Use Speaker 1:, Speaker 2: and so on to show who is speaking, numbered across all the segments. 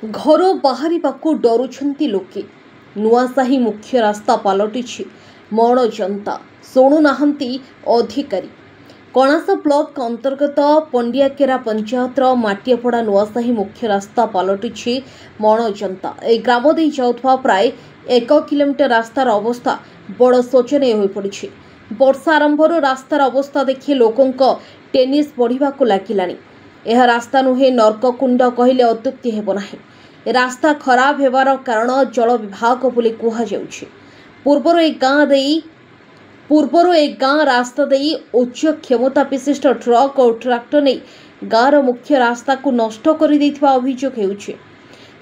Speaker 1: घर बाहरिबाकू डरुछंती लोके। नुआसाही मुख्य रास्ता पलटिछि मण जनता शुणुनाहांती अधिकारी। कणास ब्लॉक अंतर्गत पंडियाकेरा पंचायतर माटियापड़ा नुआसाही मुख्य रास्ता पलटिछि मण जनता। ए ग्राम दे जाउथवा प्राय 1 किलोमीटर रास्तार अवस्था बड़ शोचनीय हो पड़िछि। वर्षा आरंभर रास्तार अवस्था देखि लोकंक टेनिस बढ़िबाकू लागिलानी। यह रास्ता नुहे नर्ककुंड कहले अत्युक्ति हेब नाही। रास्ता खराब हेबार कारण जल विभाग बोली कुहाଯାଉଛି। पूर्वर एक गाँ रास्ता देई उच्च क्षमता विशिष्ट ट्रक और ट्रैक्टर नहीं गाँर मुख्य रास्ता को नष्ट कर देथिबा अभियोग हेउछि।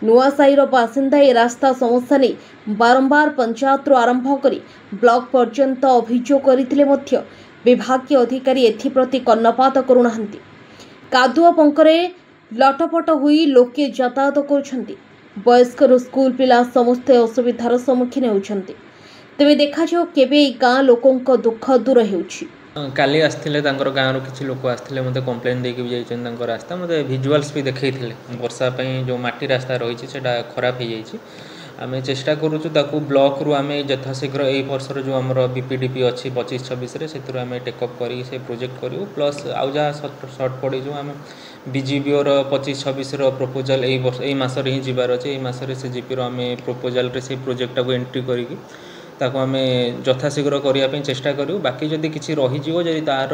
Speaker 1: नुआसाहीर बासिंदा ए रास्ता समस्या नहीं बारंबार पंचायत आरंभ करी ब्लॉक पर्यंत अभियोग करथिले मध्य विभागीय अधिकारी एथिप्रति कर्णपात करुनाहांती। कादुआ पंकरे लटपट हुई लोके यातायात करुछंती। वयस्कर स्कूल पिला समस्त असुविधार सम्मुखीन होउछंती। तेबे देखा जाओ केबे गाँ लोकंक दुख दूर हेउछि।
Speaker 2: काली आसथिले तांकर गाँव किसी लोक आसथिले मते कंप्लेन देके भी जाइछन। तांकर रास्ता मते विजुअल्स भी देखैथिले वर्षा पई जो माटी रास्ता रहिछि सेटा खराब हे जाइछि। आमे चेष्टा करूछु ताकू ब्लॉक रु आमे यथाशीघ्र एई वर्षर जो हमर बीपीडीपी अछि 25-26 रे सेतुर आमे टेकअप करी से प्रोजेक्ट करियो। प्लस आउ जा शॉर्ट पड़ी जो आमे बीजीपी रो 25-26 रो प्रपोजल एई मासरे ही जिबार अछि। एई मासरे से जीपी रो आमे प्रपोजल रे से प्रोजेक्ट को एंट्री करिकि ताको आमे यथाशीघ्र करिया पे चेष्टा करियो। बाकी जदि किछि रहि जिवो जदि तार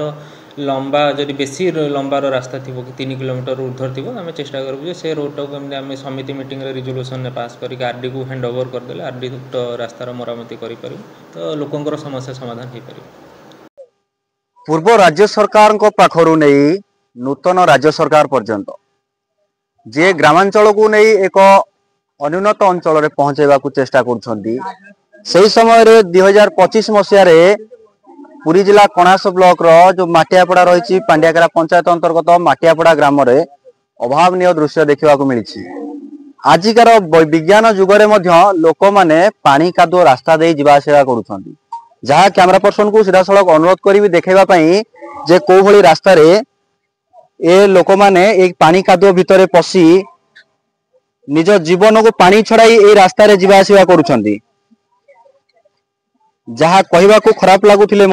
Speaker 2: लंबा जदि बेसी लंबार रास्ता थिबो कि 3 किलोमीटर ऊर्ध्वर थिबो आमे चेष्टा करबो जे से रोड को आमे समिति मीटिंग रे रिजोल्यूशन ने पास करी आरडी को हैंड ओवर कर देले आरडी तो रास्तार मरामती करि परिबो तो लोकंकर समस्या समाधान हे परिबो।
Speaker 3: पूर्व राज्य सरकार को पाखरु नै नूतन राज्य सरकार पर्यंत जे ग्रामांचल को नै एक अनुन्नत अंचल रे पहुंचेबा को चेष्टा करछंती। सही समय रे 2025 मसिया रे पुरी जिला कणास ब्लॉक रो जो माटियापड़ा रही पांडियाकेरा पंचायत अंतर्गत माटियापड़ा ग्राम रे अभावनीय दृश्य देखा मिली। आजिकार विज्ञान जुगरे मध्य लोक माने पानी कादुओ रास्ता दे जिबा आसिबा करूछंती। जहाँ कैमरा पर्सन को सीधा सड़क अनुरोध करी देखा जे को भली रास्ता रे ए लोक माने एक पानी कादुओ भितरे पसी निज जीवन को पानी छड़ाई ए रास्ता रे जिबा आसिबा करूछंती। जहाँ कहवा को खराब लगुले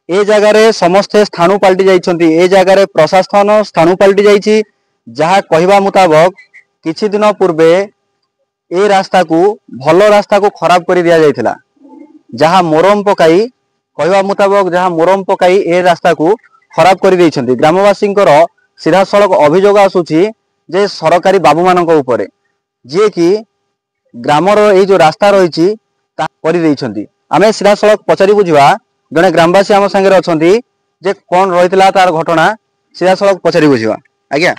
Speaker 3: ए जगार समस्ते स्थानु पलटि जाइछंती। ए जगार प्रशासन स्थानु पलटि जाइछि। जहाँ कहवा मुताबक किछि दिन पूर्वे ए रास्ता को भल रास्ता को खराब कर दिया जाइथिला। जहाँ मोरम पकाई कहवा मुताबक जहाँ मोरम पकाई ए रास्ता को खराब कर देइछंती। ग्रामवासी सीधा सड़क अभियोग आसुछि जे सरकारी बाबू मानक ऊपर जे कि ग्रामर ए जो रास्ता रही कर देइछंती। आमे सीधा सड़क पचारि बुझा जड़े ग्रामवासी आम सांगे अच्छी जे कौन रही तार घटना सीधा सड़क पचारि बुझा। आज्ञा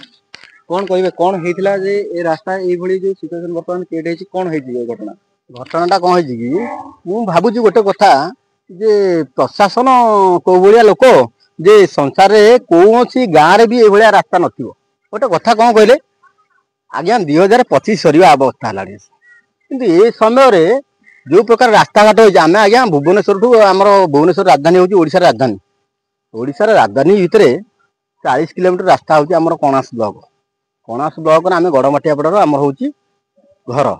Speaker 3: कौन कहे कौन होता जे ए रास्ता ये जो सिचुएसन बर्तमान क्रिएट होती कौन होती घटना घटनाटा कौन होती कि मु भावुची गोटे कथा जे प्रशासन कौ भाया लोक जे संसार में कौन गाँव में भी ये रास्ता नथिबो। गोटे कथा कौन कहले आज्ञा 2025 सरिया अवस्था है किंतु ए समय जो प्रकार रास्ता घाट होती आम आज्ञा भुवनेश्वर ठू आम भुवनेश्वर राजधानी हूँ ओडिशार राजधानी। ओडिशार राजधानी भितर 40 किलोमीटर रास्ता हूँ आम कणास ब्लॉक आम गड़माटियापड़ार आम हूँ घर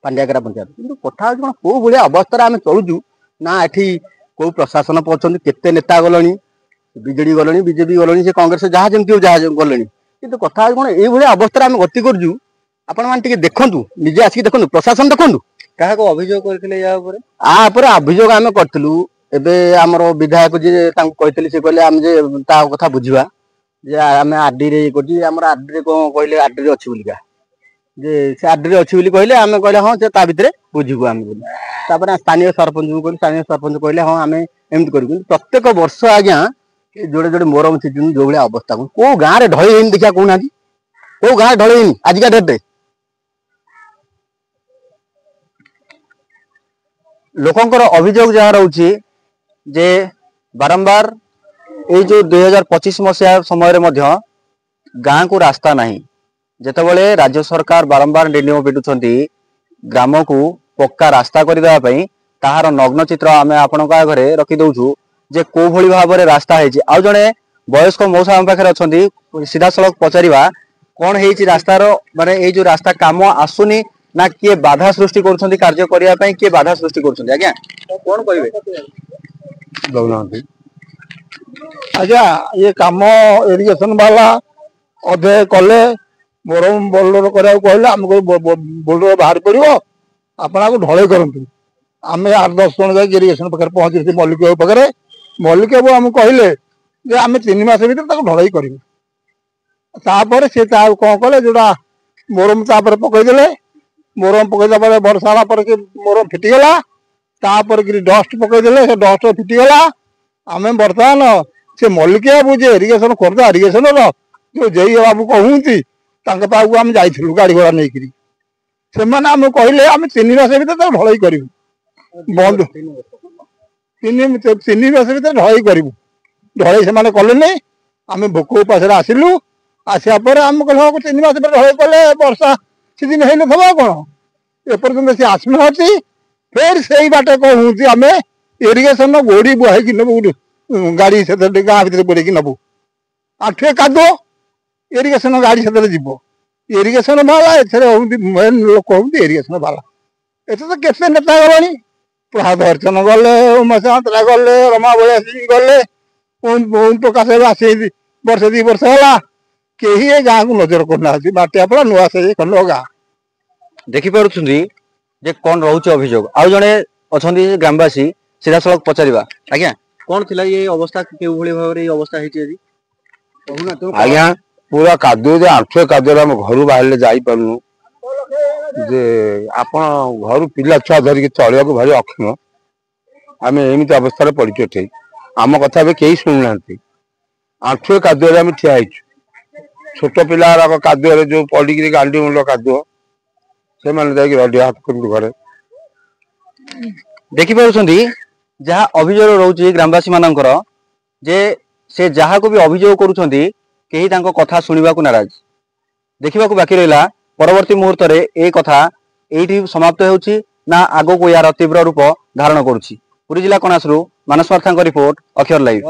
Speaker 3: पांडियाकेरा पंचायत। किंतु कथा हूँ कौ भाया अवस्था आम चलुचु ना एठी कौ प्रशासन पहुँचते केते नेता गलनी बीजेडी गलनी बीजेपी गलनी से कांग्रेस जहाँ जमी जहाँ गलनी किंतु कथा कौन ये अवस्था आम गति करूँ आपण मैंने देखु निजे आसिक देखु प्रशासन देखु क्या अभियोग करते अभियोग आम करूँ एवं आमर विधायक जी कहते से कहले आम कथा बुझा जे आम आरडी रे आमर आरडी कौन कहले आरडी अच्छी बोलिका जे से आरडी अच्छी कहले आम कहले हाँ से भितर बुझू आम स्थानीय सरपंच को कहले स्थानीय सरपंच कहले हाँ आम एमती करूँ। प्रत्येक वर्ष आज्ञा जोड़े जोड़े मोरम सीजन जो भाया अवस्था कौ गाँव में ढल देखा कहना कौ गाँव ढल आजिका डेट लोकंकर अभियोग जहाँ रोचे जे बारंबार ये जो 2025 मसीहा समय गाँ को रास्ता नहीं जेतेबेले राज्य सरकार बारंबार नियम पिटुछंती ग्राम को पक्का रास्ता करदेवाई ताहार नग्न चित्र आम आपण घरे रखी दौचु जे को भली भाव में रास्ता है। आउ जड़े वयस्क मौसा आम पाखे अच्छा सीधा सड़क पचारा कौन है रास्तार माने ये जो रास्ता काम आसुनी ना किए बाधा सृष्टि कर कार्य करने किए बाधा सृष्टि कर आज्ञा कौन कहे
Speaker 4: आज्ञा ये काम इरिगेशन वाला अधे कले मोर बोल्डर करा कहले आमको बोल्डर बाहर पड़ो आपना ढले करूँ आम 8-10 जन जाए इरिगेशन पाखे पहुंची मल्लिक बाबू पाखे मल्लिक बाबू आम कहले आम 3 मास भर ढलई करूँ तापर सी कौन कले जोड़ा मोरम तापर पकईदे मोरम पकईदा बरसा पर कि मोरम फिटिगला तापर कि डस्ट पकईदे से डस्ट फिटिगला आम बर्तमान से मल्लिक बाबू जे इरिगेशन खोर्धा इरिगेशन जो जई बाबू कहती पाक आम जाइलु गाड़ी घोड़ा नहीं से आम कहले आम 3 मास भर ढलई करूँ बंद 3 मास भर ढलई करूँ ढलई से कले आम भोक उपास आसिलु आसा पर आम कह 3 मास ढलई कले वर्षा सीजन है कौन एपर्तंत सी आसना फिर से बाटे कहूँ आम इरिगेशन गोड़ी बुहाई नबू गाड़ी से गाँ भर बुड़े नबू आठे कादो इरिगेशन गाड़ी से जीव इरिगेशन वाला मेन लोक हूँ इरिगेशन वाला एत तो केते नेता गलानी प्रसाद अर्चन गले उमेश हातरा गले रमा बलिया सिंह गले ओम प्रकाश आसी वर्ष 2 वर्ष है कहीं गाँव को नजर करना बाटियापड़ा नुआ से खंड गाँ
Speaker 3: देखिपुं जे कौन रोचे अभियोग आउ जड़े अच्छा ग्रामवासी सीधा सड़क पचारा आज्ञा कौन थी ये अवस्था क्यों भाव में अवस्था है
Speaker 4: आज्ञा पूरा कादुए जे आंठुए कादुए आम घर बाहर जापरनु जे आप घर पिला छुआ धरिक चलिया भारी अक्षम आम एमती अवस्था पड़े ठीक आम कथा भी कहीं शुणुना आंठुए कादुए आम ठिया छोट पिला कादुए जो पड़ी गांडी मुंड कादुଅ से रडी हाथ कर घरे
Speaker 3: देखिपुं जहाँ अभियोग रोचे ग्रामवासी मानकर जे से जहाँ को भी अभियोग करुँच कहीं कथा शुणा नाराज देखा बाकी रहा परवर्ती मुहूर्त में ये कथा ये समाप्त होउछि ना आगो को यार तीव्र रूप धारण करुछि। पुरी जिला कणासरू मानस पार्थांक रिपोर्ट अक्षर लाइव।